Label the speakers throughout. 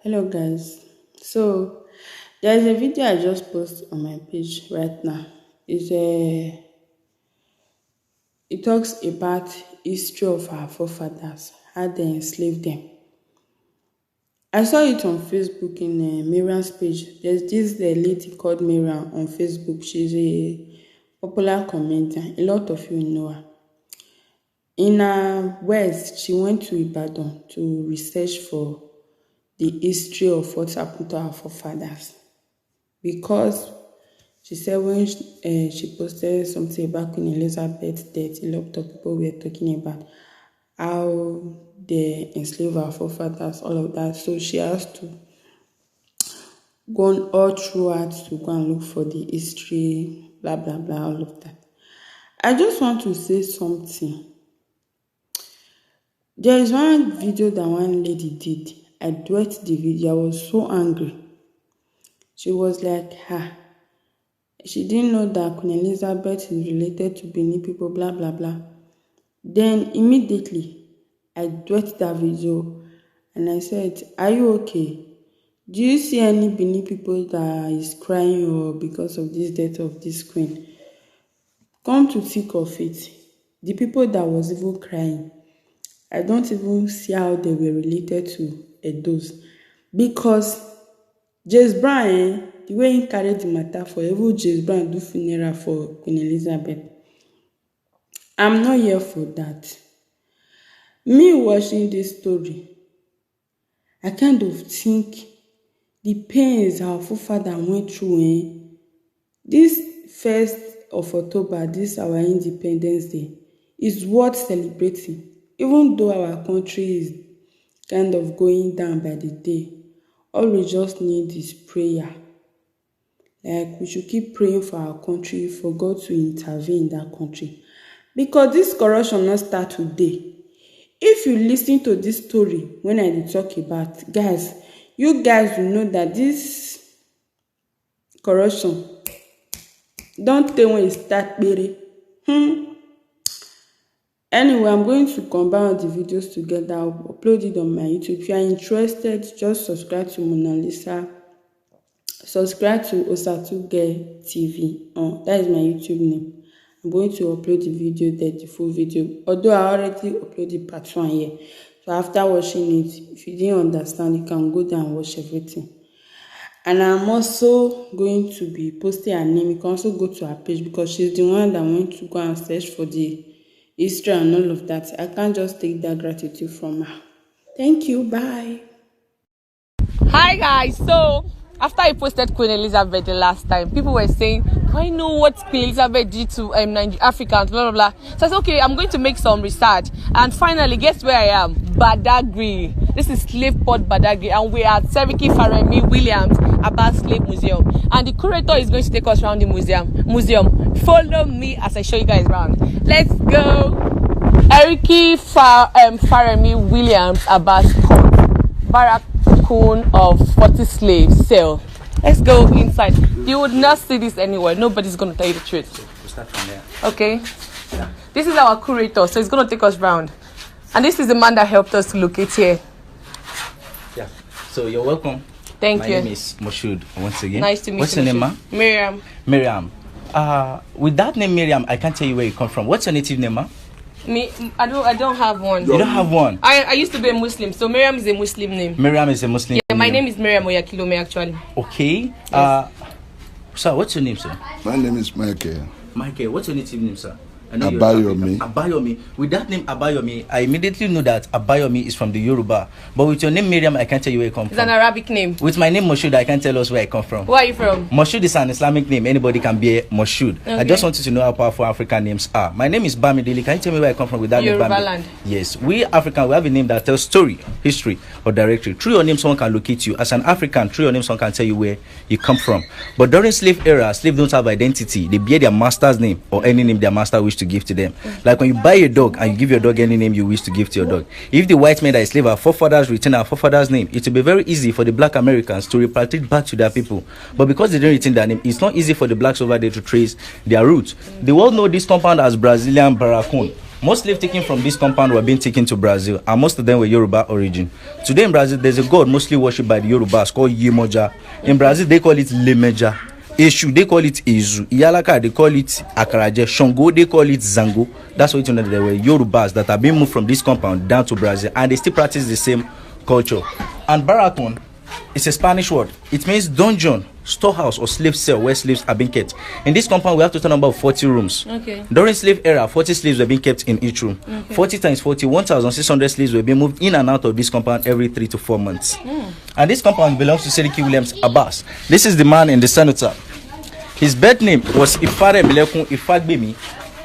Speaker 1: Hello guys. So there is a video I just posted on my page right now. It's a it talks about history of our forefathers, how they enslaved them. I saw it on Facebook in Miriam's page. There's this lady called Miriam on Facebook. She's a popular commenter. A lot of you know her. In her west, she went to Ibadan to research for the history of what happened to our forefathers. Because she said when she posted something about Queen Elizabeth's death, a lot of people were talking about how they enslaved our forefathers, all of that. So she has to go on all throughout to go and look for the history, blah, blah, blah, all of that. I just want to say something. There is one video that one lady did. I duet the video. I was so angry. She was like, she didn't know that Queen Elizabeth is related to Benin people, blah, blah, blah. Then immediately, I duet that video and I said, are you okay? Do you see any Benin people that is crying or because of this death of this queen? Come to think of it, the people that was even crying, I don't even see how they were related to Edos. Because James Brown, the way he carried the matter for even James Brown do funeral for Queen Elizabeth, I'm not here for that. Me watching this story, I kind of think the pains our forefather went through. This 1st of October, this our Independence Day, is worth celebrating. Even though our country is kind of going down by the day, all we just need is prayer. Like, we should keep praying for our country, for God to intervene in that country. Because this corruption not start today. If you listen to this story when I dey talk about, guys, you guys will know that this corruption don't tell when it start, baby. Anyway, I'm going to combine the videos together. I'll upload it on my YouTube. If you are interested, just subscribe to Mona Lisa. Subscribe to Osatuge TV. That is my YouTube name. I'm going to upload the video there, the full video. Although I already uploaded part 1 here. So after watching it, if you didn't understand, you can go down and watch everything. And I'm also going to be posting her name. You can also go to her page because she's the one that went to go and search for the history and all of that. I can't just take that gratitude from her. Thank you. Bye.
Speaker 2: Hi guys, so after I posted Queen Elizabeth the last time, people were saying, do I know what Queen Elizabeth did to Africans, blah, blah, blah. So I said, okay, I'm going to make some research. And finally, guess where I am? Badagry. This is Slave Port Badagry. And we are at Seriki Faremi Williams Abbas Slave Museum. And the curator is going to take us around the museum. Follow me as I show you guys around. Let's go. Seriki Faremi Williams Abbas Port. Barracoon of 40 slaves sale. Let's go inside. You would not see this anywhere. Nobody's going to tell you the truth.
Speaker 3: We'll start from there.
Speaker 2: Okay. Yeah. This is our curator, so he's going to take us round. And this is the man that helped us to locate here.
Speaker 3: Yeah. So you're welcome.
Speaker 2: Thank you.
Speaker 3: My name is Moshood once again.
Speaker 2: Nice to meet you.
Speaker 3: What's your name, ma?
Speaker 2: Miriam.
Speaker 3: Miriam. With that name, Miriam, I can't tell you where you come from. What's your native name, ma?
Speaker 2: Me, I don't have one.
Speaker 3: You don't have one?
Speaker 2: I used to be a Muslim, so Miriam is a Muslim name.
Speaker 3: Miriam is a Muslim
Speaker 2: Yeah, my name is Miriam Oyakilome, actually.
Speaker 3: Okay.
Speaker 2: Yes.
Speaker 3: Sir, what's your name, sir?
Speaker 4: My name is Michael.
Speaker 3: Michael, what's your native name, sir? I know you're
Speaker 4: Abayomi.
Speaker 3: Abayomi. With that name Abayomi, I immediately know that Abayomi is from the Yoruba. But with your name Miriam, I can't tell you where you come
Speaker 2: It's
Speaker 3: from.
Speaker 2: an Arabic name.
Speaker 3: With my name Moshood, I can't tell us where I come from.
Speaker 2: Where are you from?
Speaker 3: Moshood is an Islamic name. Anybody can be a Moshood.
Speaker 2: Okay.
Speaker 3: I just wanted to know how powerful African names are. My name is Bamidele. Can you tell me where I come from with that name?
Speaker 2: Yoruba
Speaker 3: Bamidele?
Speaker 2: land.
Speaker 3: Yes. We African, we have a name that tells story, history, or directory. Through your name, someone can locate you. As an African, through your name, someone can tell you where you come from. But during slave era, slaves don't have identity. They bear their master's name or any name their master wish to give to them. Like when you buy a dog and you give your dog any name you wish to give to your dog. If the white men that is slave, our forefathers retain our forefathers' name, it will be very easy for the black Americans to repatriate back to their people. But because they don't retain their name, it's not easy for the blacks over there to trace their roots. The world know this compound as Brazilian Barracoon. Most slaves taken from this compound were being taken to Brazil, and most of them were Yoruba origin. Today in Brazil, there's a god mostly worshipped by the Yorubas called Yemoja. In Brazil, they call it Lemeja. Eshu, they call it Ezu. Iyalaka, they call it Akaraje. Shango, they call it Zango. That's what you know, there were Yorubas that have been moved from this compound down to Brazil, and they still practice the same culture. And Baraton is a Spanish word. It means dungeon, storehouse, or slave cell where slaves are being kept. In this compound, we have a total number of 40 rooms.
Speaker 2: Okay.
Speaker 3: During slave era, 40 slaves were being kept in each room. Okay. 40 times 40, 1,600 slaves were being moved in and out of this compound every 3 to 4 months. And this compound belongs to Seriki Williams Abbas. This is the man in the cenotaph. His birth name was Ifare Milekun Ifagbemi.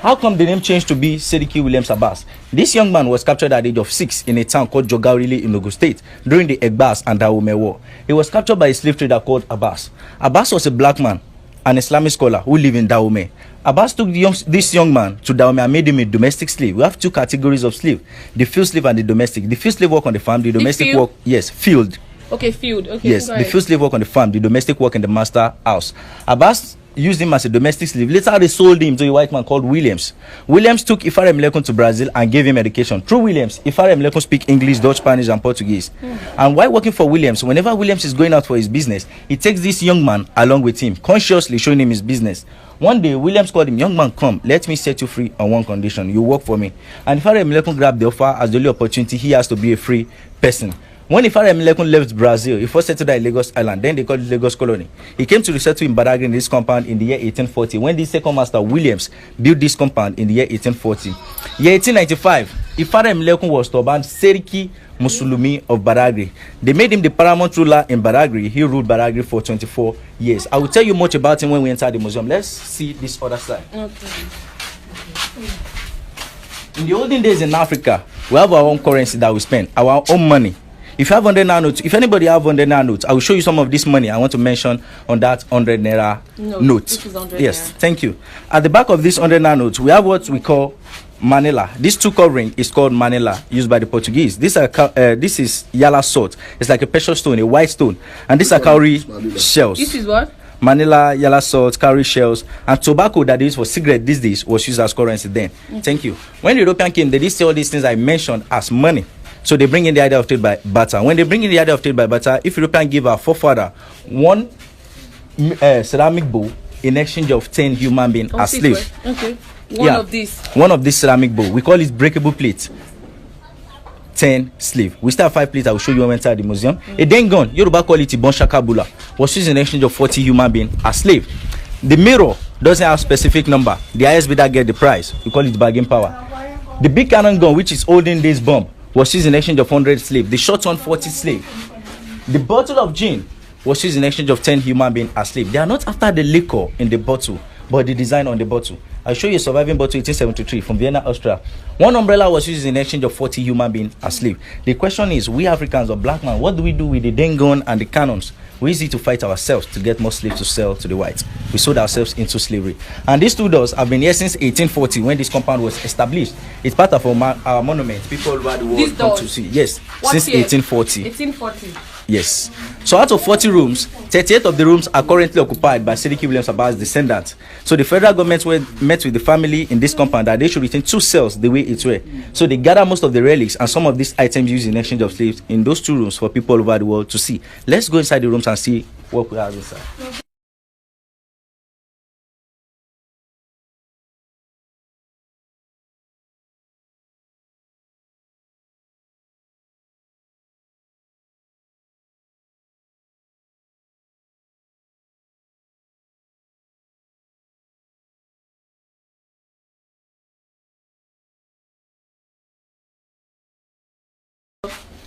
Speaker 3: How come the name changed to be Seriki Williams Abbas? This young man was captured at the age of 6 in a town called Jogarile in Ogun State during the Egbas and Dahomey War. He was captured by a slave trader called Abbas. Abbas was a black man, an Islamic scholar who lived in Dahomey. Abbas took this young man to Dahomey and made him a domestic slave. We have two categories of slave, the field slave and the domestic. The field slave work on the farm, the domestic work, yes, field.
Speaker 2: Okay, field. Okay,
Speaker 3: yes, the field slave work on the farm, the domestic work in the master house. Abbas used him as a domestic slave. Later, they sold him to a white man called Williams. Williams took Ifare Mlekun to Brazil and gave him education. Through Williams, Ifare Mlekun speak English, Dutch, Spanish, and Portuguese. And while working for Williams, whenever Williams is going out for his business, he takes this young man along with him, consciously showing him his business. One day, Williams called him, "Young man, come, let me set you free on one condition. You work for me." And Ifare Mlekun grabbed the offer as the only opportunity he has to be a free person. When Ifare Mlekun left Brazil, he first settled at Lagos Island, then they called it Lagos Colony. He came to resettle in Badagry in this compound in the year 1840, when the second master, Williams, built this compound in the year 1840. Year 1895, Ifare Mlekun was to ban Seriki Musulumi of Badagry. They made him the paramount ruler in Badagry. He ruled Badagry for 24 years. I will tell you much about him when we enter the museum. Let's see this other side. Okay. In the olden days in Africa, we have our own currency that we spend, our own money. If you have 100 naira notes, if anybody have 100 naira notes, I will show you some of this money I want to mention on that 100 naira note. Yes, thank you. At the back of this 100 naira note, we have what we call Manila. This two covering is called Manila, used by the Portuguese. This is Yala salt. It's like a precious stone, a white stone, and these are cowrie shells.
Speaker 2: This is what?
Speaker 3: Manila, Yala salt, cowrie shells, and tobacco that is for cigarette these days was used as currency then. Thank you. When the European came, they did see all these things I mentioned as money. So they bring in the idea of trade by barter. When they bring in the idea of trade by barter, if European give our forefather one ceramic bowl in exchange of 10 human beings as slaves.
Speaker 2: Okay. One of these ceramic bowl. We call it breakable plate. 10 slave. We still have 5 plates I will show you when we enter the museum. A then gone, Yoruba call it Ibon Shakabula, was used in exchange of 40 human beings as slave. The mirror doesn't have specific number. The highest bidder get the prize. We call it bargain power. The big cannon gun, which is olden days bomb, was used in exchange of 100 slaves. The short one, 40 slaves. The bottle of gin was used in exchange of 10 human beings as slaves. They are not after the liquor in the bottle, but the design on the bottle. I'll show you a surviving bottle 1873 from Vienna, Austria. One umbrella was used in exchange of 40 human beings as slaves. The question is, we Africans or black man, what do we do with the den gun and the cannons? We use it to fight ourselves to get more slaves to sell to the whites. We sold ourselves into slavery. And these two doors have been here since 1840 when this compound was established. It's part of our monument. People all over the world come to see. Yes, since 1840. 1840.
Speaker 3: Yes. So out of 40 rooms, 38 of the rooms are currently occupied by Seriki Williams Abbas' descendants. So the federal government met with the family in this compound that they should retain 2 cells the way it were. So they gather most of the relics and some of these items used in exchange of slaves in those 2 rooms for people all over the world to see. Let's go inside the rooms and see what we have inside.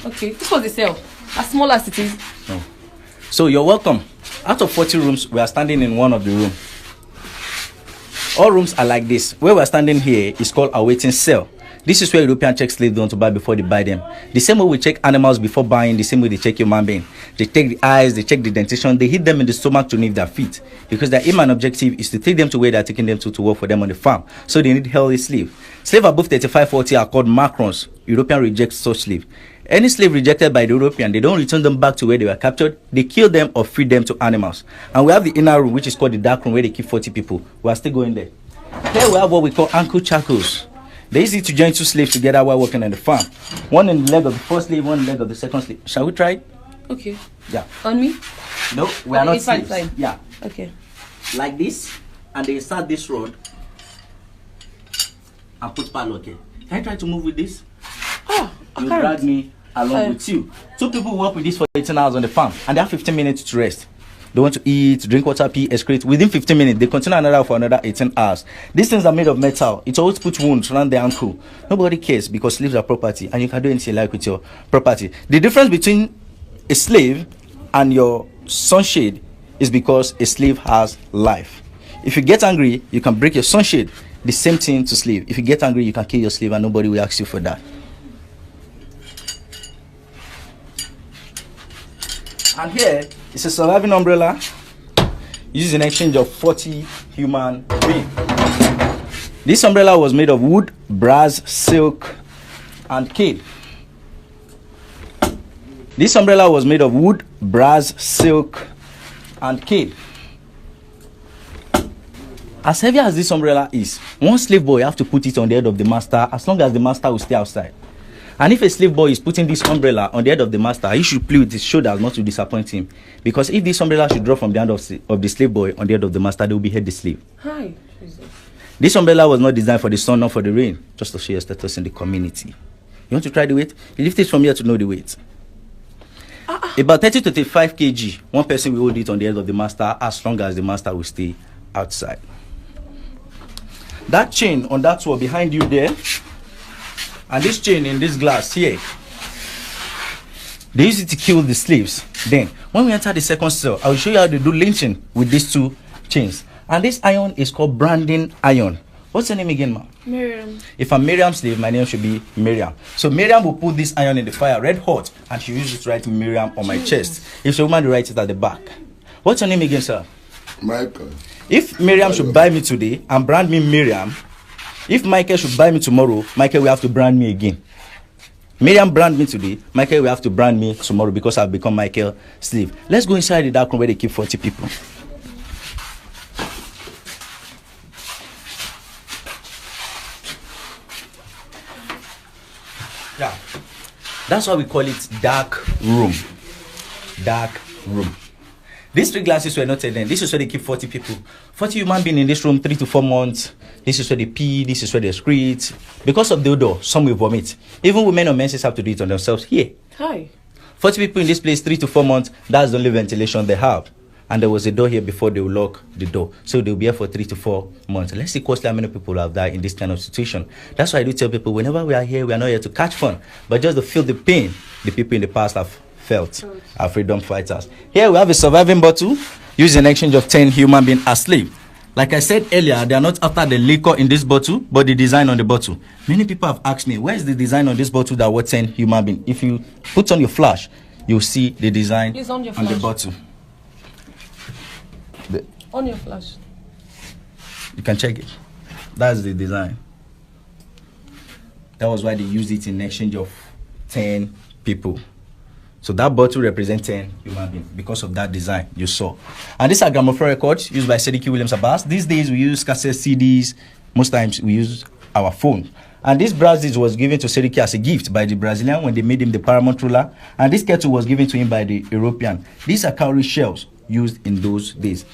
Speaker 2: Okay, this was the cell, as small as it is.
Speaker 3: No. So you're welcome. Out of 40 rooms, we are standing in one of the rooms. All rooms are like this. Where we're standing here is called a waiting cell. This is where Europeans check slaves down to buy before they buy them. The same way we check animals before buying, the same way they check human being. They take the eyes, they check the dentition, they hit them in the stomach to nip their feet. Because their aim and objective is to take them to where they're taking them to work for them on the farm. So they need healthy slaves. Slaves above 35-40 are called macrons. European reject such slaves. Any slave rejected by the European, they don't return them back to where they were captured. They kill them or feed them to animals. And we have the inner room, which is called the dark room, where they keep 40 people. We are still going there. Here we have what we call ankle shackles. They used it to join 2 slaves together while working on the farm. One in the leg of the first slave, one in the leg of the second slave. Shall we try it?
Speaker 2: Okay.
Speaker 3: Yeah.
Speaker 2: On me?
Speaker 3: No, we are not
Speaker 2: it's fine,
Speaker 3: slaves.
Speaker 2: fine.
Speaker 3: Yeah.
Speaker 2: Okay.
Speaker 3: Like this, and they start this rod and put padlock here. Can I try to move with this?
Speaker 2: Oh,
Speaker 3: You drag me along with you. 2 people work with this for 18 hours on the farm, and they have 15 minutes to rest. They want to eat, drink water, pee, excrete. Within 15 minutes, they continue another for another 18 hours. These things are made of metal. It always puts wounds around the ankle. Nobody cares because slaves are property, and you can do anything you like with your property. The difference between a slave and your sunshade is because a slave has life. If you get angry, you can break your sunshade. The same thing to slave. If you get angry, you can kill your slave, and nobody will ask you for that. And here is a surviving umbrella used in exchange of 40 human beings. This umbrella was made of wood, brass, silk, and cane. This umbrella was made of wood, brass, silk, and cane. As heavy as this umbrella is, one slave boy have to put it on the head of the master as long as the master will stay outside. And if a slave boy is putting this umbrella on the head of the master, he should play with his shoulders not to disappoint him. Because if this umbrella should drop from the hand of the slave boy on the head of the master, they will behead the slave.
Speaker 2: Hi. Jesus.
Speaker 3: This umbrella was not designed for the sun, not for the rain, just to show your status in the community. You want to try the weight? You lift it from here to know the weight. About 30 to 35 kg. One person will hold it on the head of the master as long as the master will stay outside. That chain on that wall behind you there, and this chain in this glass here, they use it to kill the slaves. Then, when we enter the second cell, I will show you how to do lynching with these 2 chains. And this iron is called branding iron. What's your name again, ma'am?
Speaker 2: Miriam.
Speaker 3: If I'm Miriam's slave, my name should be Miriam. So Miriam will put this iron in the fire, red hot, and she uses it to write Miriam on my chest. If she's a woman, to write it at the back. What's your name again, sir?
Speaker 4: Michael.
Speaker 3: If Miriam should buy me today and brand me Miriam, if Michael should buy me tomorrow, Michael will have to brand me again. Miriam brand me today, Michael will have to brand me tomorrow because I've become Michael's slave. Let's go inside the dark room where they keep 40 people. Yeah. That's why we call it dark room. Dark room. These 3 glasses were not then. This is where they keep 40 people. 40 human beings in this room, 3 to 4 months. This is where they pee. This is where they excrete. Because of the odor, some will vomit. Even women or menses have to do it on themselves here.
Speaker 2: Hi.
Speaker 3: 40 people in this place, 3 to 4 months. That's the only ventilation they have. And there was a door here before they will lock the door. So they'll be here for 3 to 4 months. Let's see closely how many people have died in this kind of situation. That's why I do tell people, whenever we are here, we are not here to catch fun, but just to feel the pain the people in the past have felt, our freedom fighters. Here we have a surviving bottle used in exchange of 10 human beings as slaves. Like I said earlier, they are not after the liquor in this bottle, but the design on the bottle. Many people have asked me, where is the design on this bottle that was 10 human beings? If you put on your flash, you'll see the design
Speaker 2: It's on your
Speaker 3: the
Speaker 2: flash.
Speaker 3: bottle.
Speaker 2: On your flash.
Speaker 3: You can check it. That's the design. That was why they used it in exchange of 10 people. So that bottle represents 10 human beings because of that design you saw. And these are gramophone records used by Sediki Williams Abbas. These days we use cassette CDs. Most times we use our phone. And this brass disc was given to Sediki as a gift by the Brazilian when they made him the paramount ruler. And this kettle was given to him by the European. These are cowrie shells used in those days.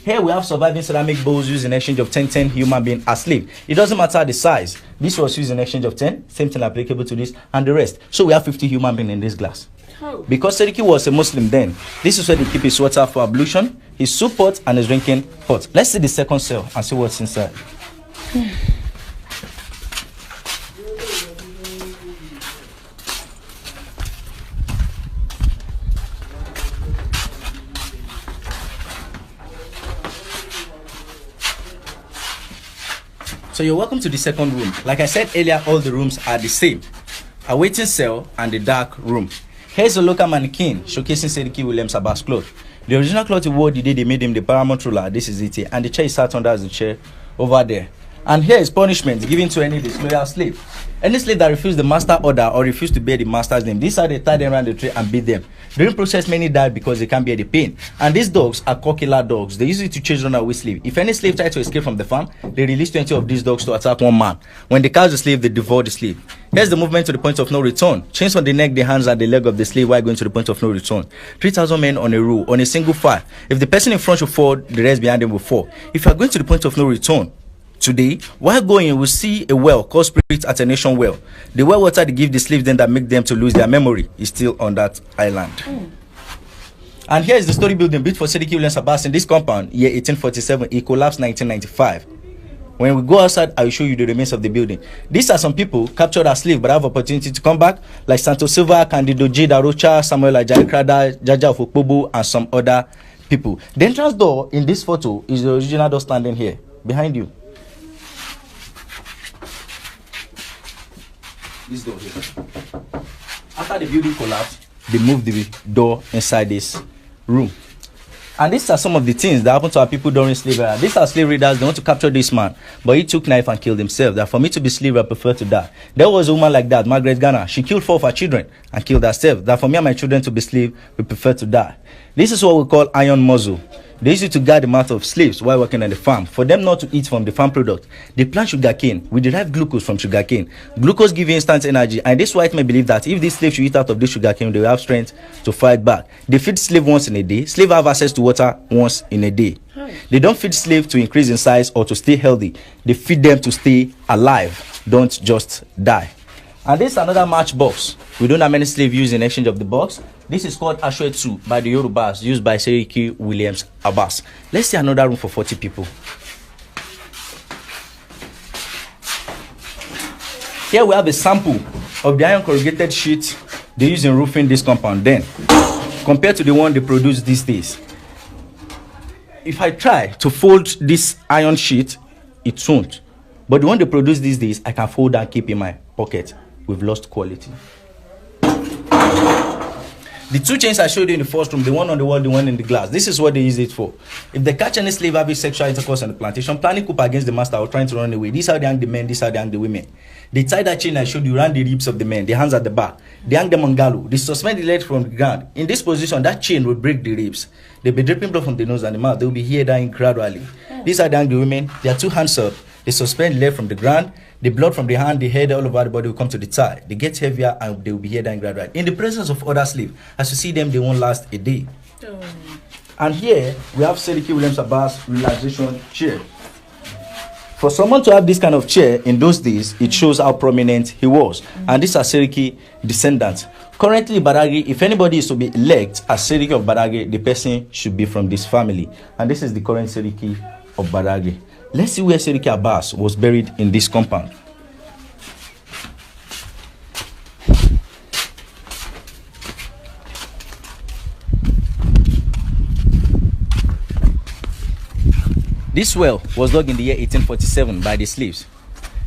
Speaker 3: Here we have surviving ceramic bowls used in exchange of 10 human beings as slaves. It doesn't matter the size. This was used in exchange of 10. Same thing applicable to this and the rest. So we have 50 human beings in this glass.
Speaker 2: Oh.
Speaker 3: Because Sediki was a Muslim then, this is where they keep his water for ablution, his soup pot, and his drinking pot. Let's see the second cell and see what's inside. So you're welcome to the second room. Like I said earlier, all the rooms are the same. A waiting cell and the dark room. Here's a local mannequin showcasing Sediki Williams Abbas cloth. The original cloth he wore the day they made him the paramount ruler. This is it here. And the chair he sat under is the chair over there. And here is punishment given to any disloyal slave. Any slave that refused the master order or refused to bear the master's name, these are they tie them around the tree and beat them. During process, many died because they can't bear the pain. And these dogs are cockyard dogs. They use it to chase runaway slave. If any slave tries to escape from the farm, they release 20 of these dogs to attack one man. When they catch the slave, they devour the slave. Here's the movement to the point of no return. Chains on the neck, the hands, and the leg of the slave while going to the point of no return. 3,000 men on a row, on a single file. If the person in front should fall, the rest behind them will fall. If you are going to the point of no return, today, while going, we'll see a well called Spirit at a Nation well. The well water they give the slaves then that make them to lose their memory is still on that island. And here is the story building built for Sediki Williams Abbas in this compound, year 1847. It collapsed 1995. When we go outside, I will show you the remains of the building. These are some people captured as slaves but have opportunity to come back, like Santos Silva, Candido J. Darocha, Samuel Ajayi Krada, Jaja Ofokpobo, and some other people. The entrance door in this photo is the original door standing here, behind you. This door here. After the building collapsed, they moved the door inside this room. And these are some of the things that happened to our people during slavery. These are slave raiders. They want to capture this man, but he took knife and killed himself. That for me to be slave, I prefer to die. There was a woman like that, Margaret Garner. She killed 4 of her children and killed herself. That for me and my children to be slave, we prefer to die. This is what we call iron muzzle. They used it to guard the mouth of slaves while working on the farm, for them not to eat from the farm product. They plant sugarcane. We derive glucose from sugarcane. Glucose gives you instant energy, and this white men believe that if these slaves should eat out of this sugarcane, they will have strength to fight back. They feed slave once in a day. Slave have access to water once in a day. They don't feed slave to increase in size or to stay healthy. They feed them to stay alive, don't just die. And this is another matchbox. We don't have many slaves used in exchange of the box. This is called Ashwetu by the Yorubas, used by Seriki Williams Abbas. Let's see another room for 40 people. Here we have a sample of the iron corrugated sheet they use in roofing this compound then, compared to the one they produce these days. If I try to fold this iron sheet, it won't. But the one they produce these days, I can fold and keep in my pocket. We've lost quality. The 2 chains I showed you in the first room, the one on the wall, the one in the glass, this is what they use it for. If they catch any slave having sexual intercourse on the plantation, planning coup against the master or trying to run away, this is how they hang the men, this is how they hang the women. They tie that chain I showed you around the ribs of the men, the hands at the back. They hang them on gallows. They suspend the legs from the ground. In this position, that chain will break the ribs. They'll be dripping blood from the nose and the mouth. They'll be here dying gradually. This is how they hang the women. They are 2 hands up. They suspend the leg from the ground. The blood from the hand, the head, all over the body will come to the thigh. They get heavier and they will be here dying gradually. In the presence of other slaves, as you see them, they won't last a day. And here we have Seriki Williams Abbas relaxation chair. For someone to have this kind of chair in those days, it shows how prominent he was. And these are Seriki descendants. Currently, Badagry, if anybody is to be elect as Seriki of Badagry, the person should be from this family. And this is the current Seriki of Badagry. Let's see where Seriki Abbas was buried in this compound. This well was dug in the year 1847 by the slaves.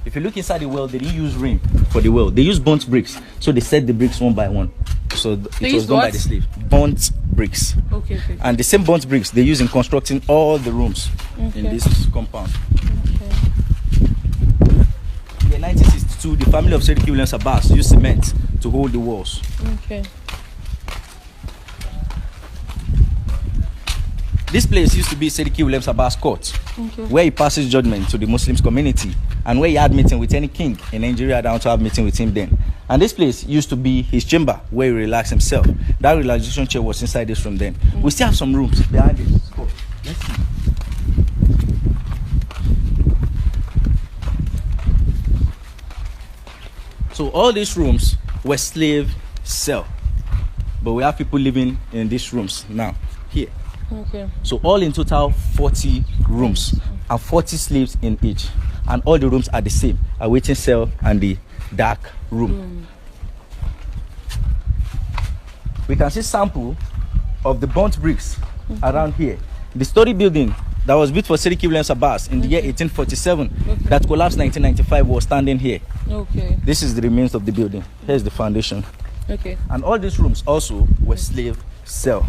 Speaker 3: If you look inside the well, they didn't use rim for the well. They used burnt bricks. So they set the bricks one by one. So it was done by the slaves. Burnt bricks.
Speaker 2: Okay.
Speaker 3: And the same burnt bricks they use in constructing all the rooms in this compound. In 1962, the family of Seriki Williams Abbas used cement to hold the walls. This place used to be Seriki Williams Abbas Court, where he passes judgment to the Muslims community and where he had meeting with any king in Nigeria that want to have meeting with him then. And this place used to be his chamber where he relaxed himself. That relaxation chair was inside this room then. We still have some rooms behind this. Let's see. So all these rooms were slave cell, but we have people living in these rooms now here. So all in total 40 rooms and 40 slaves in each, and all the rooms are the same: a waiting cell and the dark room. We can see sample of the burnt bricks around here. The story building that was built for Seriki Williams Abbas in the year 1847 that collapsed 1995 was standing here. This is the remains of the building. Here's the foundation. And all these rooms also were slave cell.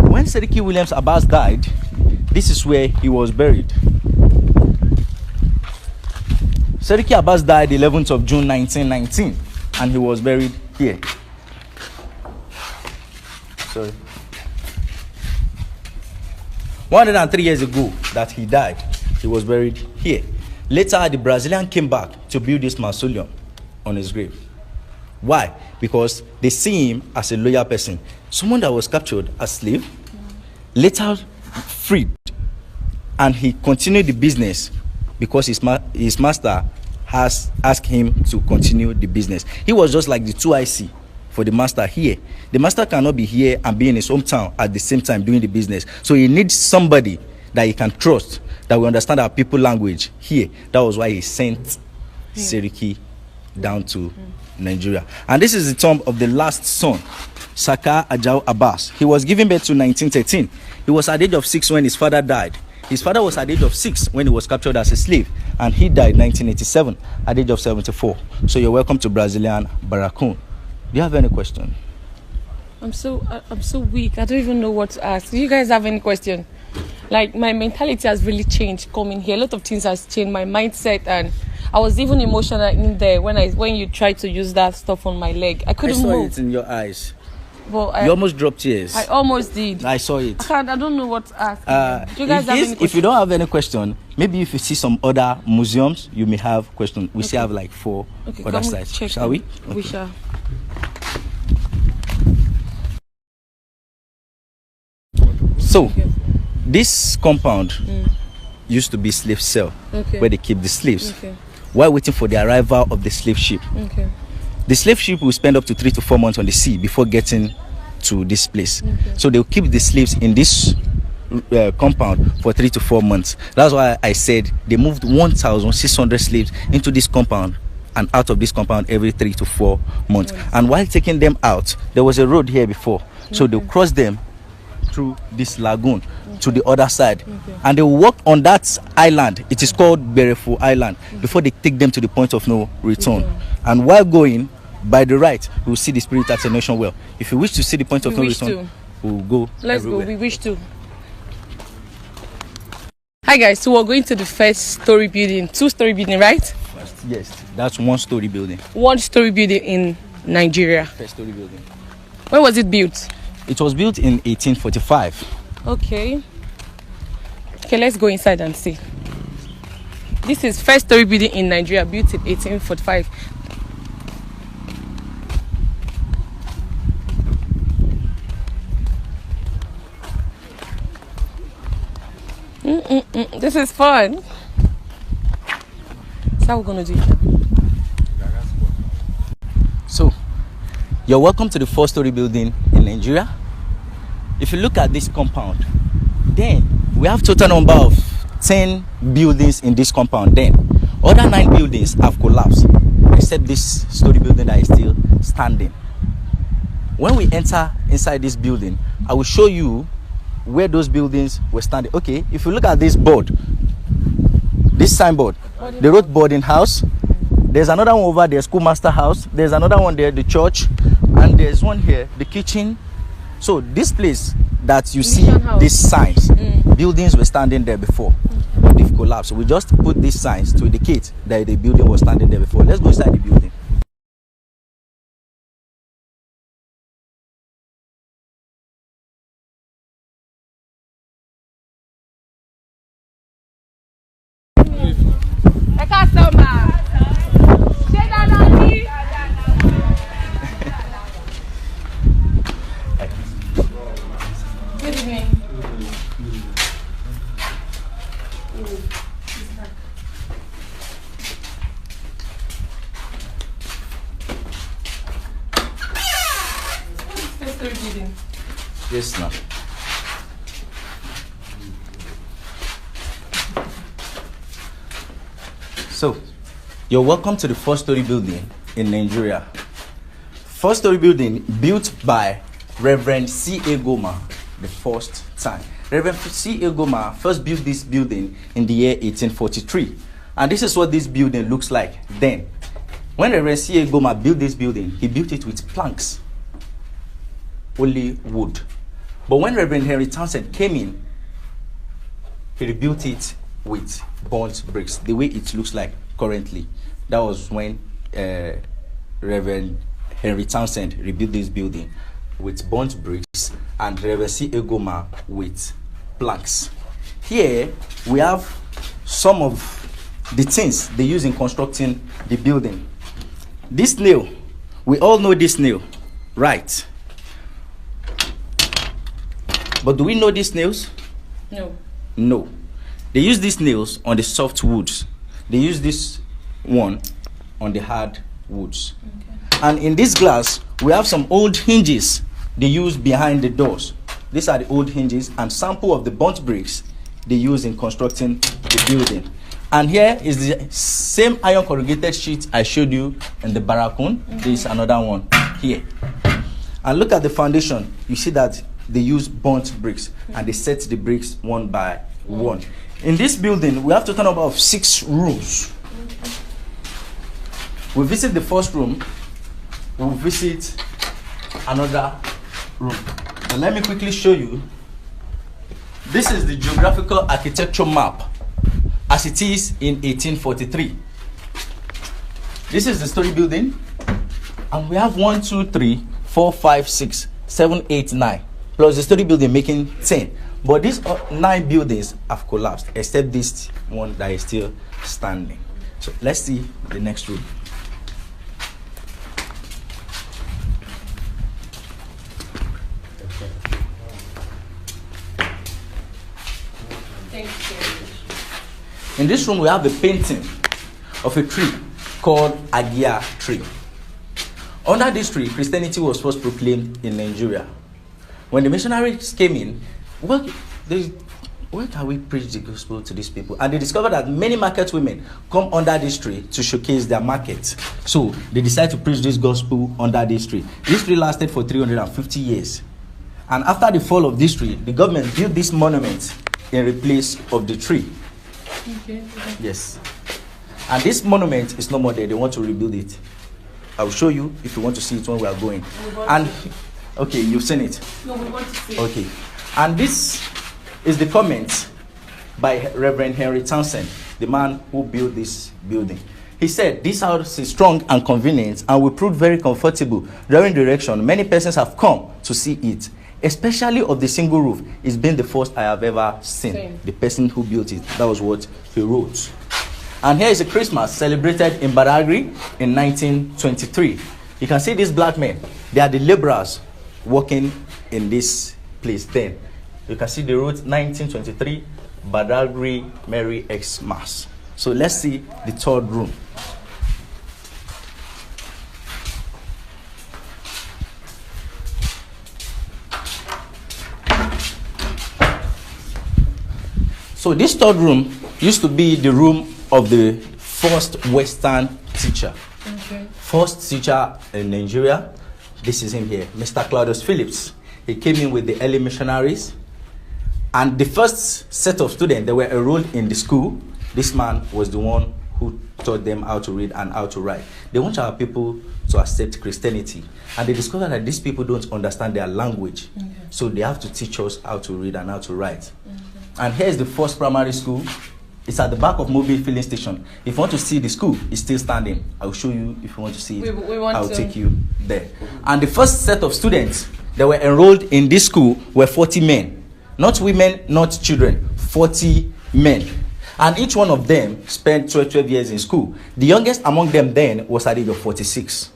Speaker 3: When Seriki Williams Abbas died, this is where he was buried. Seriki Abbas died 11th of June 1919, and he was buried here. Sorry. 103 years ago that he died, he was buried here. Later, the Brazilian came back to build this mausoleum on his grave. Why? Because they see him as a loyal person, someone that was captured as slave, later freed, and he continued the business because his master has asked him to continue the business. He was just like the 2IC for the master here. The master cannot be here and be in his hometown at the same time doing the business. So he needs somebody that he can trust, that will understand our people language here. That was why he sent Seriki down to Nigeria. And this is the tomb of the last son, Saka Ajao Abbas. He was given birth to 1913. He was at the age of 6 when his father died. His father was at the age of 6 when he was captured as a slave, and he died in 1987 at the age of 74. So you're welcome to Brazilian Barracoon. Do you have any question?
Speaker 2: I'm so weak. I don't even know what to ask. Do you guys have any question? Like, my mentality has really changed coming here. A lot of things has changed, my mindset, and I was even emotional in there when you tried to use that stuff on my leg. I couldn't move.
Speaker 3: I saw it in your eyes.
Speaker 2: Well,
Speaker 3: you almost dropped tears.
Speaker 2: I almost did.
Speaker 3: I saw it.
Speaker 2: I don't know what to ask. Do you guys have any question?
Speaker 3: If you don't have any question, maybe if you see some other museums, you may have questions. We still have like 4 other sites. Shall we? Okay.
Speaker 2: We shall.
Speaker 3: So, this compound used to be slave cell, where they keep the slaves, while waiting for the arrival of the slave ship. The slave ship will spend up to 3 to 4 months on the sea before getting to this place. So they'll keep the slaves in this compound for 3 to 4 months. That's why I said they moved 1,600 slaves into this compound and out of this compound every 3 to 4 months. And while taking them out, there was a road here before. So they'll cross them through this lagoon to the other side, and they walk on that island. It is called Berefo Island before they take them to the point of no return. And while going by the right, we will see the spirit attenuation well. If you wish to see the point of no return, we'll go.
Speaker 2: Let's everywhere. Go. We wish to. Hi guys, so we're going to the first story building, 2-story building, right?
Speaker 3: Yes, that's 1-story building. 1-story building in Nigeria. First story building.
Speaker 2: When was it built?
Speaker 3: It was built in 1845.
Speaker 2: Okay, let's go inside and see. This is first story building in Nigeria, built in 1845. This is fun. So how we're gonna do it.
Speaker 3: So, you're welcome to the 4-story building in Nigeria. If you look at this compound, then we have total number of 10 buildings in this compound. Then other 9 buildings have collapsed, except this story building that is still standing. When we enter inside this building, I will show you where those buildings were standing. Okay, if you look at this board, this signboard, they wrote boarding house. There's another one over there, schoolmaster house. There's another one there, the church, and there's one here, the kitchen. So this place that you see, these signs, buildings were standing there before, but they've collapsed. So we just put these signs to indicate that the building was standing there before. Let's go inside the building. Yes, ma'am. So, you're welcome to the 4-story building in Nigeria. 4-story building built by Reverend C.A. Goma the first time. Reverend C.A. Goma first built this building in the year 1843. And this is what this building looks like then. When Reverend C.A. Goma built this building, he built it with planks, only wood. But when Reverend Henry Townsend came in, he rebuilt it with burnt bricks, the way it looks like currently. That was when Reverend Henry Townsend rebuilt this building with burnt bricks, and Reverend C. Egoma with planks. Here we have some of the things they use in constructing the building. This nail, we all know this nail, right? But do we know these nails?
Speaker 2: No.
Speaker 3: No. They use these nails on the soft woods. They use this one on the hard woods. Okay. And in this glass, we have some old hinges they use behind the doors. These are the old hinges and sample of the burnt bricks they use in constructing the building. And here is the same iron corrugated sheet I showed you in the barracoon. There is another one here. And look at the foundation. You see that they use burnt bricks and they set the bricks one by one. In this building, we have a total number of 6 rooms. We visit the first room. We'll visit another room. And let me quickly show you. This is the geographical architecture map as it is in 1843. This is the story building, and we have 1, 2, 3, 4, 5, 6, 7, 8, 9, plus the story building making 10. But these 9 buildings have collapsed, except this one that is still standing. So let's see the next room. In this room, we have a painting of a tree called Agia tree. Under this tree, Christianity was first proclaimed in Nigeria. When the missionaries came in, where can we preach the gospel to these people? And they discovered that many market women come under this tree to showcase their market. So they decided to preach this gospel under this tree. This tree lasted for 350 years. And after the fall of this tree, the government built this monument in replace of the tree. Okay. Yes. And this monument is no more there. They want to rebuild it. I will show you if you want to see it when we are going. And okay, you've seen it.
Speaker 2: No, we want to see it.
Speaker 3: Okay. And this is the comment by Reverend Henry Townsend, the man who built this building. He said, "This house is strong and convenient and will prove very comfortable during the erection. Many persons have come to see it, especially of the single roof. It's been the first I have ever seen."
Speaker 2: Same.
Speaker 3: The person who built it, that was what he wrote. And here is a Christmas celebrated in Badagry in 1923. You can see these black men. They are the laborers working in this place then. You can see they wrote 1923 Badagry Merry Xmas. So let's see the third room. So this third room used to be the room of the first Western teacher.
Speaker 2: Okay.
Speaker 3: First teacher in Nigeria. This is him here, Mr. Claudius Phillips. He came in with the early missionaries. And the first set of students that were enrolled in the school, this man was the one who taught them how to read and how to write. They want our people to accept Christianity. And they discovered that these people don't understand their language. Okay. So they have to teach us how to read and how to write. Okay. And here's the first primary school. It's at the back of Mobile Filling Station. If you want to see the school, it's still standing. I'll show you if you want to see it. I'll take you there. And the first set of students that were enrolled in this school were 40 men. Not women, not children. 40 men. And each one of them spent 12 years in school. The youngest among them then was at the age of 46.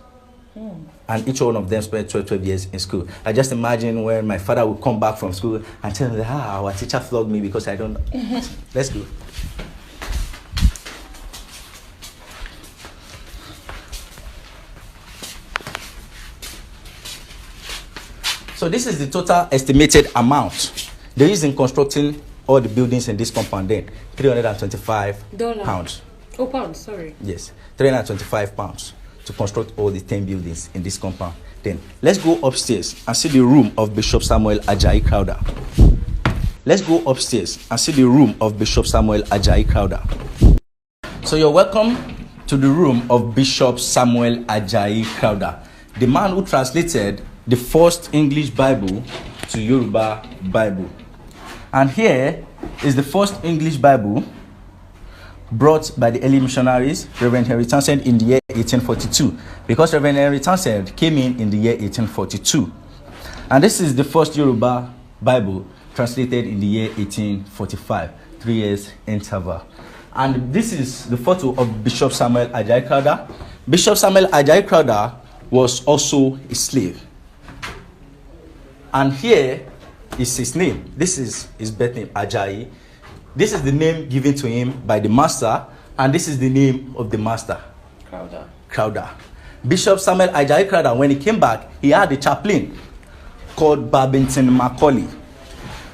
Speaker 3: And each one of them spent 12 years in school. I just imagine when my father would come back from school and tell me, our teacher flogged me because I don't know. Let's go. So this is the total estimated amount they used in constructing all the buildings in this compound then. £325.
Speaker 2: Oh, pounds, sorry.
Speaker 3: Yes, £325 to construct all the 10 buildings in this compound. Then let's go upstairs and see the room of Bishop Samuel Ajayi Crowder. Let's go upstairs and see the room of Bishop Samuel Ajayi Crowder. So you're welcome to the room of Bishop Samuel Ajayi Crowder, the man who translated the first English Bible to Yoruba Bible. And here is the first English Bible brought by the early missionaries, Reverend Henry Townsend, in the year 1842, because Reverend Henry Townsend came in the year 1842. And this is the first Yoruba Bible translated in the year 1845, 3 years interval. And this is the photo of Bishop Samuel Ajayi Crowther. Bishop Samuel Ajayi Crowther was also a slave. And here is his name. This is his birth name, Ajayi. This is the name given to him by the master, and this is the name of the master, Crowther. Bishop Samuel Ajayi Crowther, when he came back, he had a chaplain called Babington Macaulay.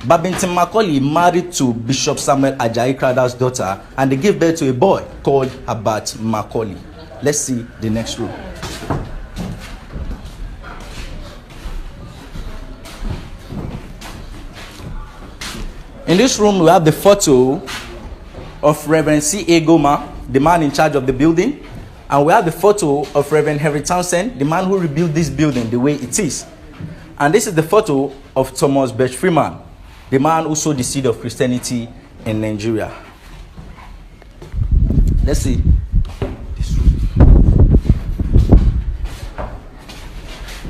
Speaker 3: Babington Macaulay married to Bishop Samuel Ajayi Crowther's daughter, and they gave birth to a boy called Herbert Macaulay. Let's see the next row. In this room, we have the photo of Reverend C.A. Goma, the man in charge of the building. And we have the photo of Reverend Henry Townsend, the man who rebuilt this building the way it is. And this is the photo of Thomas Birch Freeman, the man who sowed the seed of Christianity in Nigeria. Let's see this room.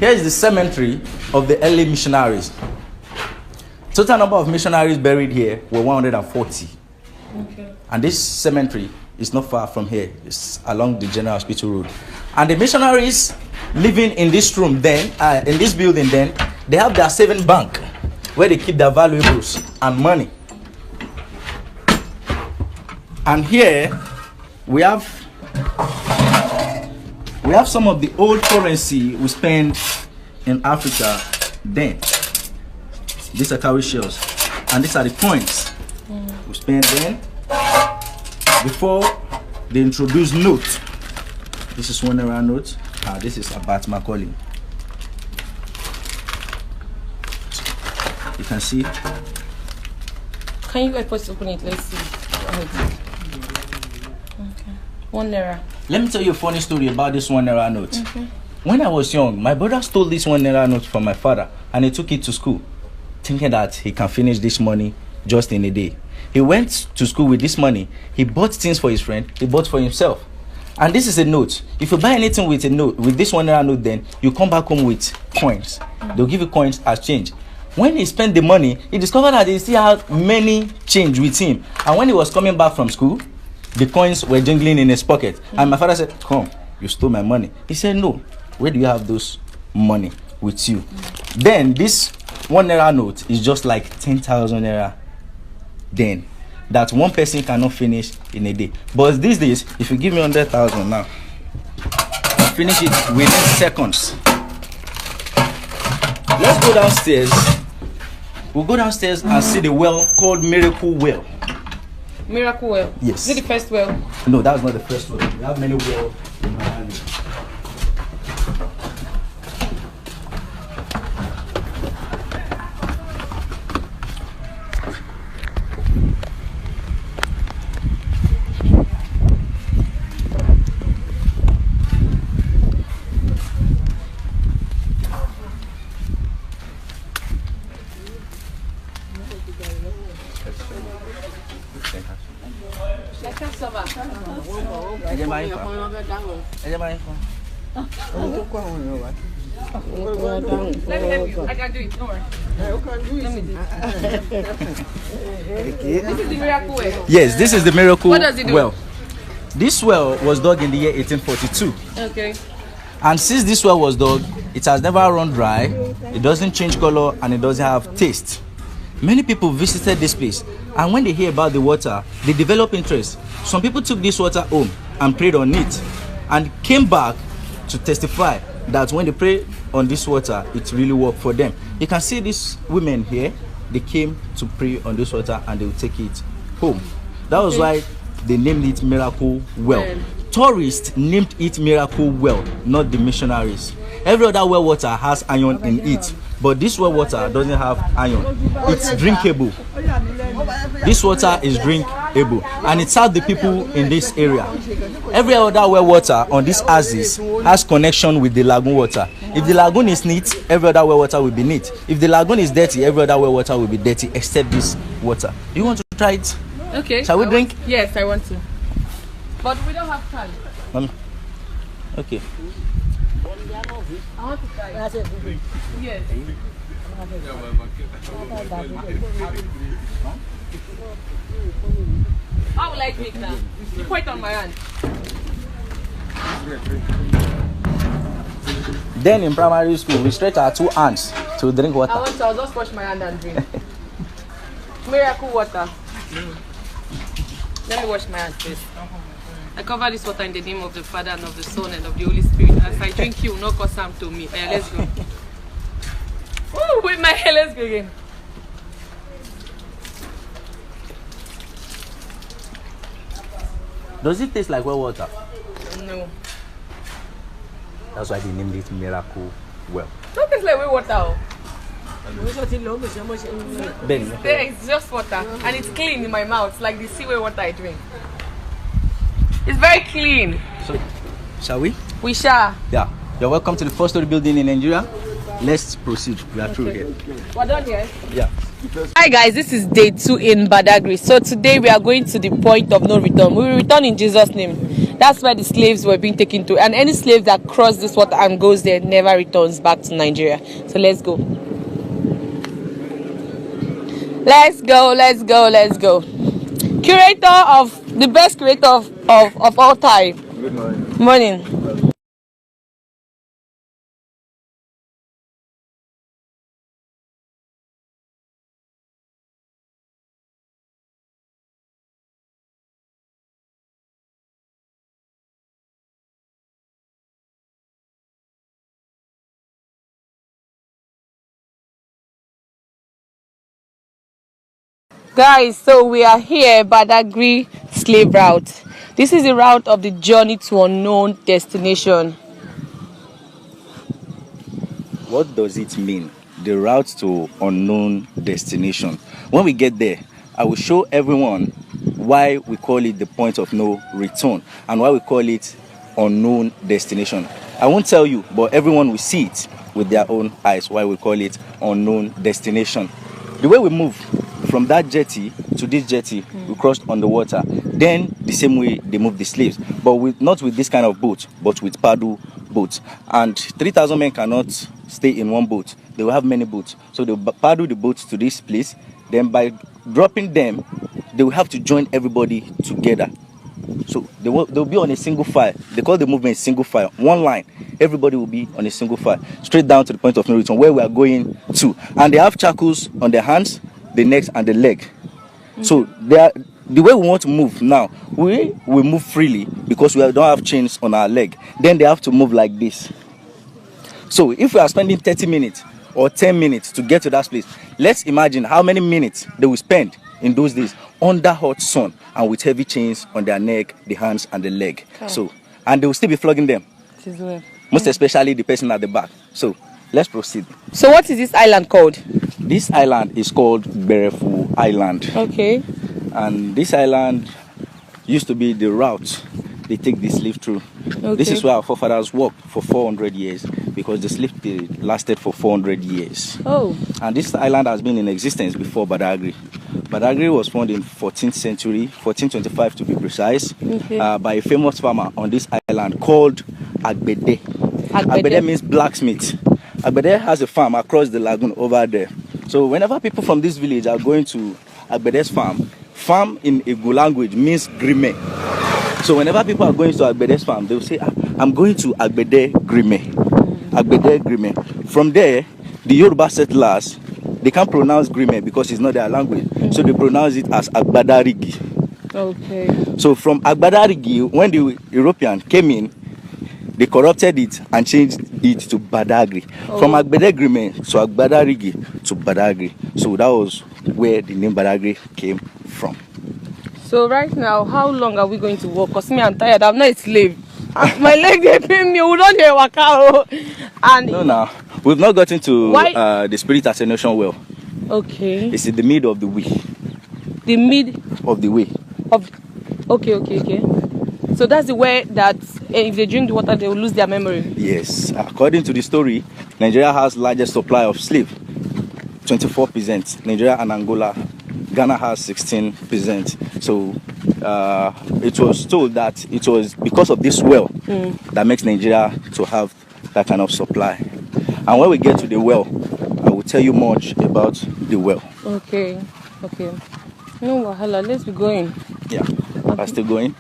Speaker 3: Here is the cemetery of the early missionaries. Total number of missionaries buried here were 140. Okay. And this cemetery is not far from here. It's along the General Hospital Road. And the missionaries living in this room then, in this building then, they have their saving bank where they keep their valuables and money. And here we have some of the old currency we spent in Africa then. These are cowrie shells, and these are the coins we spent then before they introduced note. This is ₦1 note. This is Herbert Macaulay. You can see.
Speaker 2: Can you help us open it? Let's see. Okay. ₦1.
Speaker 3: Let me tell you a funny story about this ₦1 note. Okay. When I was young, my brother stole this ₦1 note from my father, and he took it to school, thinking that he can finish this money just in a day. He went to school with this money. He bought things for his friend. He bought for himself. And this is a note. If you buy anything with a note, with this ₦1 note, then you come back home with coins. They'll give you coins as change. When he spent the money, he discovered that he still had many change with him. And when he was coming back from school, the coins were jingling in his pocket. And my father said, "Come, you stole my money." He said, "No. Where do you have those money with you?" Then this ₦1 note is just like 10,000 naira then, that one person cannot finish in a day. But these days, if you give me 100,000 now, I'll finish it within seconds. Let's go downstairs. We'll go downstairs and see the well called Miracle Well.
Speaker 2: Miracle Well?
Speaker 3: Yes.
Speaker 2: Is it the first well?
Speaker 3: No, that's not the first well. We have many wells in Miami.
Speaker 2: Let me help you. I can do it. Don't worry. Let me do it. This is the Miracle Well.
Speaker 3: Yes, this is the Miracle
Speaker 2: What does it do?
Speaker 3: Well. This well was dug in the year 1842.
Speaker 2: Okay.
Speaker 3: And since this well was dug, it has never run dry, it doesn't change color, and it doesn't have taste. Many people visited this place, and when they hear about the water, they develop interest. Some people took this water home and prayed on it, and came back to testify that when they prayed on this water, it really worked for them. You can see these women here, they came to pray on this water and they will take it home. That was why they named it Miracle Well. Tourists named it Miracle Well, not the missionaries. Every other well water has iron in it, but this well water doesn't have iron. It's drinkable. This water is drinkable, and it serves the people in this area. Every other well water on this axis has connection with the lagoon water. If the lagoon is neat, every other well water will be neat. If the lagoon is dirty, every other well water will be dirty, except this water. Do you want to try it?
Speaker 2: Okay.
Speaker 3: Shall we drink?
Speaker 2: Yes, I want to. But we don't have time.
Speaker 3: Okay.
Speaker 2: I want to try. Yes. How will I drink now? You put it on my hand.
Speaker 3: Then in primary school, we stretch our 2 hands to drink water.
Speaker 2: I'll just wash my hand and drink. Miracle water. Let me wash my hands first. I cover this water in the name of the Father and of the Son and of the Holy Spirit. As I drink, you will not cause harm to me. Let's go. Ooh, with my hair, let's go again.
Speaker 3: Does it taste like well water?
Speaker 2: No.
Speaker 3: That's why they named it Miracle Well.
Speaker 2: Don't taste like way water. Oh.
Speaker 3: Ben,
Speaker 2: It's just water. And it's clean in my mouth, like the seaway water I drink. It's very clean.
Speaker 3: so, shall we?
Speaker 2: We shall.
Speaker 3: Yeah. You're welcome to the 4-story building in Nigeria. Let's proceed. We are through here.
Speaker 2: We're done here.
Speaker 3: Yeah.
Speaker 2: Hi guys, this is day 2 in Badagry. So today we are going to the point of no return. We will return in Jesus' name. That's where the slaves were being taken to. And any slave that crosses this water and goes there never returns back to Nigeria. So let's go. Let's go, let's go, let's go. Curator of the best curator of all time.
Speaker 3: Good morning.
Speaker 2: Morning. Guys, so we are here Badagry slave route. This is the route of the journey to unknown destination.
Speaker 3: What does it mean? The route to unknown destination. When we get there, I will show everyone why we call it the point of no return and why we call it unknown destination. I won't tell you, but everyone will see it with their own eyes why we call it unknown destination. The way we move from that jetty to this jetty, we crossed on the water. Then the same way they move the slaves, but not with this kind of boat, but with paddle boats. And 3,000 men cannot stay in one boat. They will have many boats. So they will paddle the boats to this place. Then by dropping them, they will have to join everybody together. So they'll be on a single file. They call the movement single file. One line. Everybody will be on a single file, straight down to the point of no return, where we are going to. And they have shackles on their hands, the necks, and the leg. So the way we want to move now, we move freely because we don't have chains on our leg. Then they have to move like this. So if we are spending 30 minutes or 10 minutes to get to that place, let's imagine how many minutes they will spend in those days under hot sun and with heavy chains on their neck, the hands, and the leg. Okay. So, and they will still be flogging them. Most especially the person at the back. So let's proceed.
Speaker 2: So what is this island called?
Speaker 3: This island is called Berefu Island.
Speaker 2: Okay.
Speaker 3: And this island used to be the route they take the slave through. Okay. This is where our forefathers worked for 400 years because the slave period lasted for 400 years.
Speaker 2: Oh.
Speaker 3: And this island has been in existence before Badagry. Badagry was founded in 14th century, 1425 to be precise, by a famous farmer on this island called Agbede. Agbede means blacksmith. Agbede has a farm across the lagoon over there. So whenever people from this village are going to Agbede's farm in Igbo language means grime. So whenever people are going to Agbede's farm, they will say, I'm going to Agbede Grime. Agbede Grime. From there, the Yoruba settlers, they can't pronounce Grime because it's not their language. So they pronounce it as Agbadarigi.
Speaker 2: Okay.
Speaker 3: So from Agbadarigi, when the European came in, they corrupted it and changed it to Badagry. Oh. From Agbede Grime to Agbadarigi to Badagry. So that was where the name Badagry came from.
Speaker 2: So right now, how long are we going to walk? Because me, I'm tired. I'm not a slave. My leg, they pain me. We don't hear waka. And
Speaker 3: no. We've not gotten to the spirit attenuation well.
Speaker 2: Okay.
Speaker 3: It's in the middle of the way.
Speaker 2: The mid
Speaker 3: of the way.
Speaker 2: Okay. So that's the way that if they drink the water, they will lose their memory.
Speaker 3: Yes. According to the story, Nigeria has largest supply of slave, 24%. Nigeria and Angola. Ghana has 16%. So it was told that it was because of this well that makes Nigeria to have that kind of supply. And when we get to the well, I will tell you much about the well.
Speaker 2: Okay. No wahala, let's be going.
Speaker 3: Yeah, are still going?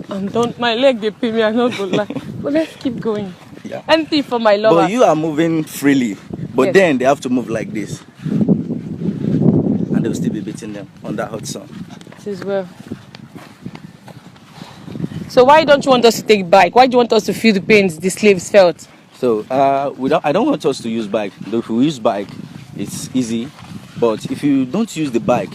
Speaker 2: And don't, my leg they pay me, I not go lie. But let's keep going.
Speaker 3: Yeah.
Speaker 2: Anything for my lover.
Speaker 3: But you are moving freely. But
Speaker 2: Yes.
Speaker 3: then they have to move like this. And they'll still be beating them on that hot sun.
Speaker 2: It is well. So why don't you want us to take bike? Why do you want us to feel the pains the slaves felt?
Speaker 3: So I don't want us to use bike. Though if we use bike, it's easy. But if you don't use the bike,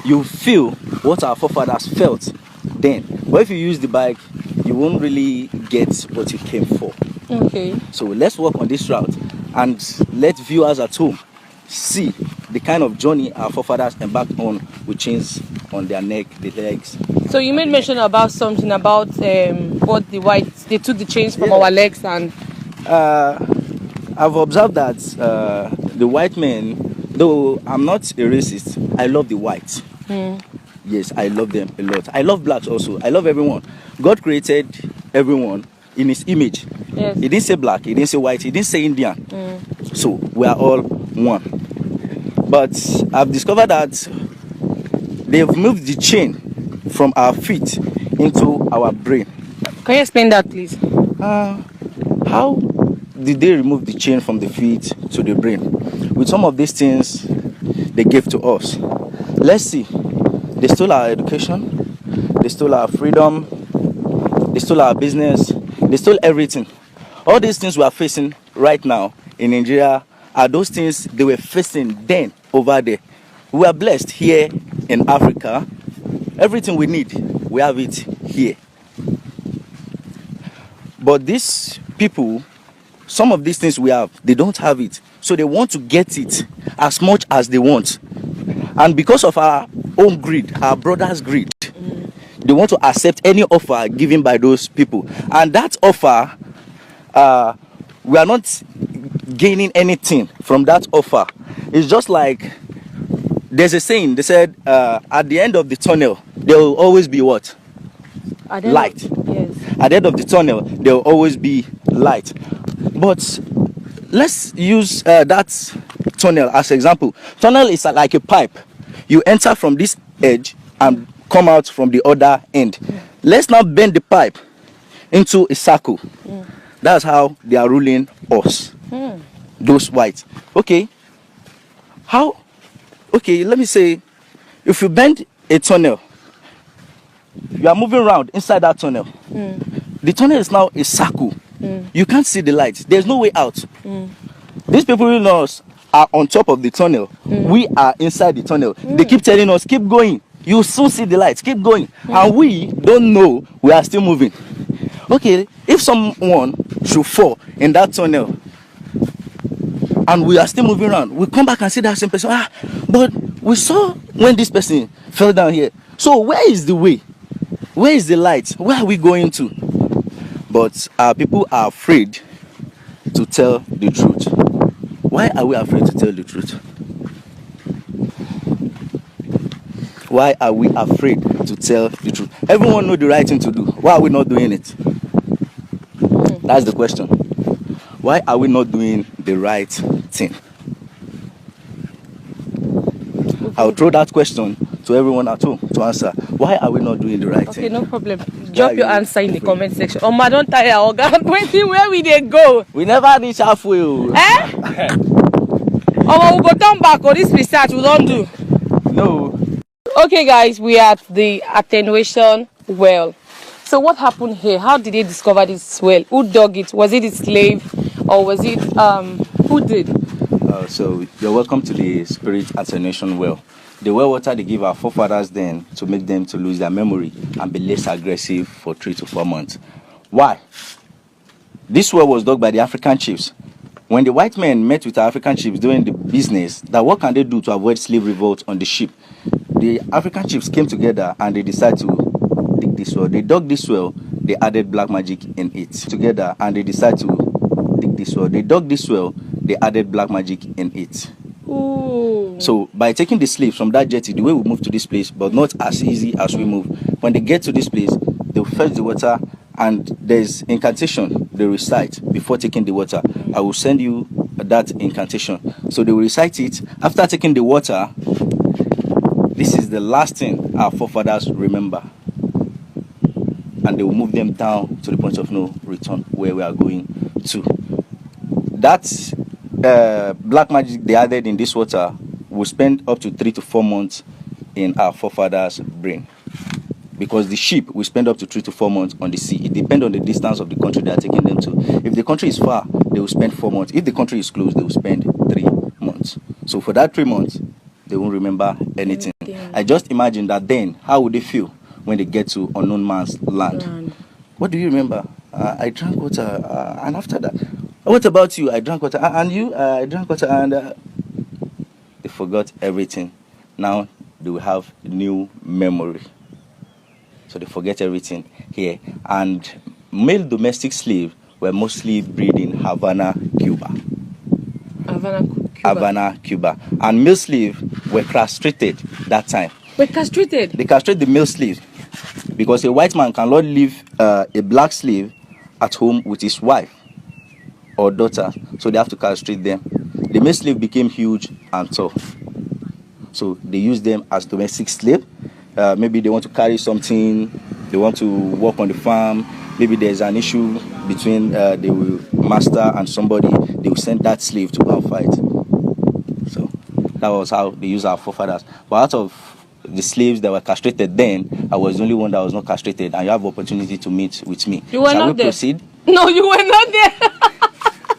Speaker 3: you feel what our forefathers felt then. But if you use the bike, you won't really get what you came for.
Speaker 2: Okay.
Speaker 3: So let's walk on this route and let viewers at home see the kind of journey our forefathers embarked on with chains on their neck, the legs.
Speaker 2: So you made mention about something about what the whites, they took the chains from our legs and...
Speaker 3: I've observed that the white men, though I'm not a racist, I love the whites. Yes, I love them a lot. I love blacks also. I love everyone. God created everyone in his image.
Speaker 2: Yes.
Speaker 3: He didn't say black, he didn't say white, he didn't say Indian. So we are all one. But I've discovered that they've moved the chain from our feet into our brain.
Speaker 2: Can you explain that, please?
Speaker 3: How did they remove the chain from the feet to the brain? With some of these things they gave to us. Let's see. They stole our education, they stole our freedom, they stole our business, they stole everything. All these things we are facing right now in Nigeria are those things they were facing then over there. We are blessed here in Africa. Everything we need, we have it here. But these people, some of these things we have, they don't have it. So they want to get it as much as they want. And because of our own greed, our brothers' greed, they want to accept any offer given by those people. And that offer, we are not gaining anything from that offer. It's just like, there's a saying, they said, at the end of the tunnel, there will always be what? Light.
Speaker 2: Yes.
Speaker 3: At the end of the tunnel, there will always be light. But let's use that tunnel as an example. Tunnel is like a pipe. You enter from this edge and come out from the other end. Let's now bend the pipe into a circle. That's how they are ruling us. Those whites. Okay. How? Okay, let me say, if you bend a tunnel, you are moving around inside that tunnel. The tunnel is now a circle. You can't see the light. There's no way out. These people in us are on top of the tunnel. We are inside the tunnel. They keep telling us, keep going. You will soon see the light. Keep going. And we don't know we are still moving. Okay, if someone should fall in that tunnel and we are still moving around, we come back and see that same person. But we saw when this person fell down here. So where is the way? Where is the light? Where are we going to? But our people are afraid to tell the truth. Why are we afraid to tell the truth? Why are we afraid to tell the truth? Everyone knows the right thing to do. Why are we not doing it? That's the question. Why are we not doing the right thing? I'll throw that question to everyone at home to answer. Why are we not doing the right thing?
Speaker 2: Okay, no problem. Drop your answer in the comment section. Oh, my, don't tire. Waiting, where we they go?
Speaker 3: We never reach halfway.
Speaker 2: Oh, we go turn back. Or this research we don't do.
Speaker 3: No.
Speaker 2: Okay, guys, we are at the attenuation well. So what happened here? How did they discover this well? Who dug it? Was it a slave, or was it who did?
Speaker 3: So you're welcome to the spirit attenuation well. The well water they give our forefathers then to make them to lose their memory and be less aggressive for 3 to 4 months. Why? This well was dug by the African chiefs. When the white men met with the African chiefs doing the business, that what can they do to avoid slave revolt on the ship? The African chiefs came together and they decided to dig this well. They dug this well, they added black magic in it. Together and they decided to dig this well. They dug this well, they added black magic in it.
Speaker 2: Ooh.
Speaker 3: So by taking the slaves from that jetty, the way we move to this place, but not as easy as we move. When they get to this place, they'll fetch the water, and there's incantation they recite before taking the water. I will send you that incantation. So they will recite it. After taking the water, this is the last thing our forefathers remember. And they will move them down to the point of no return where we are going to. That black magic they added in this water will spend up to 3 to 4 months in our forefathers' brain. Because the ship will spend up to 3 to 4 months on the sea. It depends on the distance of the country they are taking them to. If the country is far, they will spend 4 months. If the country is close, they will spend 3 months. So for that 3 months, they won't remember anything. I just imagine that then, how would they feel when they get to unknown man's land? What do you remember? I drank water, and after that, what about you? I drank water, and you? I drank water, and they forgot everything. Now they will have new memory. So they forget everything here. And male domestic slaves were mostly bred in Havana, Cuba. Havana, Cuba. And male slaves were castrated that time.
Speaker 2: Were castrated?
Speaker 3: They castrate the male slave because a white man cannot leave a black slave at home with his wife or daughter. So they have to castrate them. The male slave became huge and tall. So they use them as domestic slave. Maybe they want to carry something, they want to work on the farm, maybe there's an issue between the master and somebody, they will send that slave to go and fight. So that was how they use our forefathers. But out of the slaves that were castrated then, I was the only one that was not castrated, and you have opportunity to meet with me.
Speaker 2: You were
Speaker 3: Shall
Speaker 2: not
Speaker 3: we
Speaker 2: there?
Speaker 3: proceed?
Speaker 2: No, you were not there.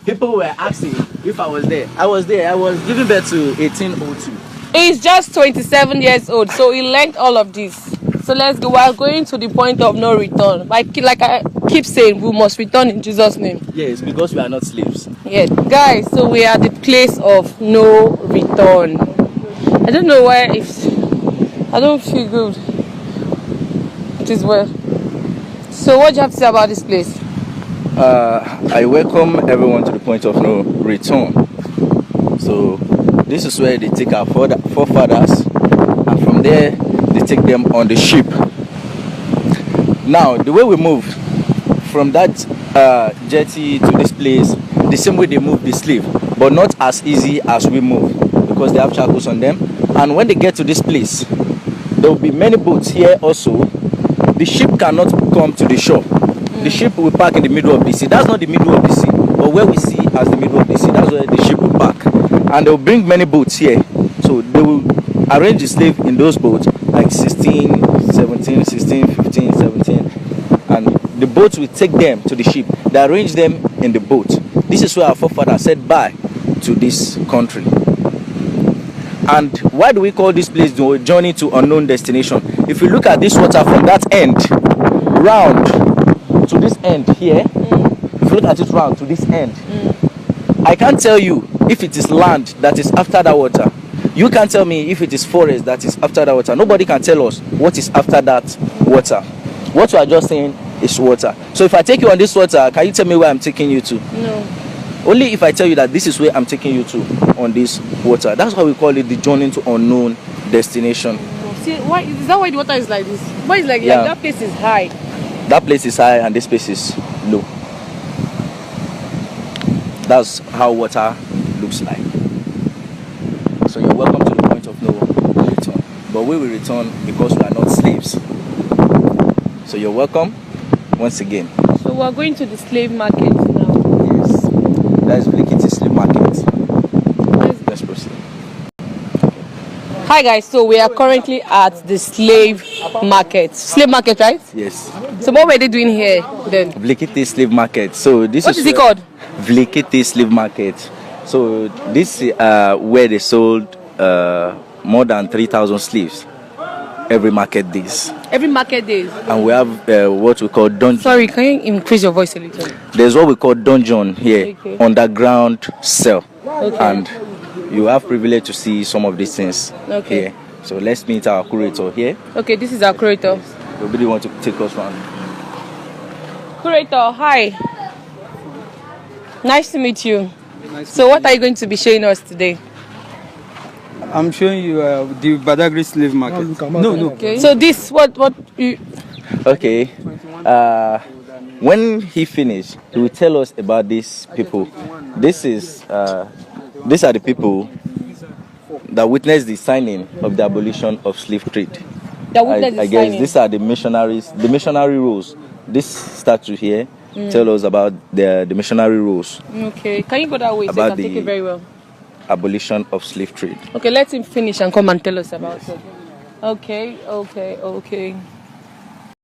Speaker 3: People were asking if I was there. I was there. I was giving birth to 1802.
Speaker 2: He's just 27 years old, so he learned all of this. So let's go. We are going to the point of no return. Like I keep saying, we must return in Jesus' name.
Speaker 3: Yes, because we are not slaves.
Speaker 2: Yeah, guys. So we are at the place of no return. I don't know why. I don't feel good. It is well. So what do you have to say about this place?
Speaker 3: I welcome everyone to the point of no return. So this is where they take our forefathers, and from there they take them on the ship. Now the way we move from that jetty to this place, the same way they move the slave, but not as easy as we move, because they have charcoals on them. And when they get to this place, there will be many boats here also. The ship cannot come to the shore. The ship will park in the middle of the sea. That's not the middle of the sea, but where we see as the middle of the sea, that's where the ship will park. And they'll bring many boats here. So they will arrange the slave in those boats, like 16, 17, 16, 15, 17. And the boats will take them to the ship. They arrange them in the boat. This is where our forefathers said bye to this country. And why do we call this place the journey to unknown destination? If you look at this water from that end, round to this end here, if you look at it round to this end, I can't tell you if it is land that is after that water. You can't tell me if it is forest that is after that water. Nobody can tell us what is after that water. What we are just saying is water. So if I take you on this water, can you tell me where I'm taking you to?
Speaker 2: No.
Speaker 3: Only if I tell you that this is where I'm taking you to on this water. That's why we call it the journey to unknown destination.
Speaker 2: See, why is that why the water is like this? Why is like that place is high?
Speaker 3: That place is high and this place is low. That's how water looks like. So you're welcome to the point of no return. But we will return because we are not slaves. So you're welcome once again.
Speaker 2: So we're going to the slave market now.
Speaker 3: Yes. That is Blikiti slave market. Let's proceed.
Speaker 2: Hi guys, so we are currently at the slave market. Slave market, right?
Speaker 3: Yes.
Speaker 2: So what were they doing here then?
Speaker 3: Blikiti slave market. So this
Speaker 2: What is it called?
Speaker 3: Blikiti slave market. So this is where they sold more than 3,000 slaves every market days.
Speaker 2: Every market days.
Speaker 3: And we have what we call dungeon.
Speaker 2: Sorry, can you increase your voice a little?
Speaker 3: There's what we call dungeon here,
Speaker 2: Okay.
Speaker 3: underground cell.
Speaker 2: Okay.
Speaker 3: And you have privilege to see some of these things
Speaker 2: Okay.
Speaker 3: here. So let's meet our curator here.
Speaker 2: Okay, this is our curator.
Speaker 3: Nobody want to take us around.
Speaker 2: Curator, hi. Nice to meet you. So what are you going to be showing us today?
Speaker 4: I'm showing you the Badagry slave market. No.
Speaker 2: Okay. So this what you
Speaker 3: Okay. When he finished, he will tell us about these people. These are the people that witnessed the signing of the abolition of slave trade. I guess these are the missionaries, the missionary rules. This statue here tell us about the missionary rules.
Speaker 2: Okay. Can you go that way so I can take it very well?
Speaker 3: Abolition of slave trade.
Speaker 2: Okay, let him finish and come and tell us about it. Okay.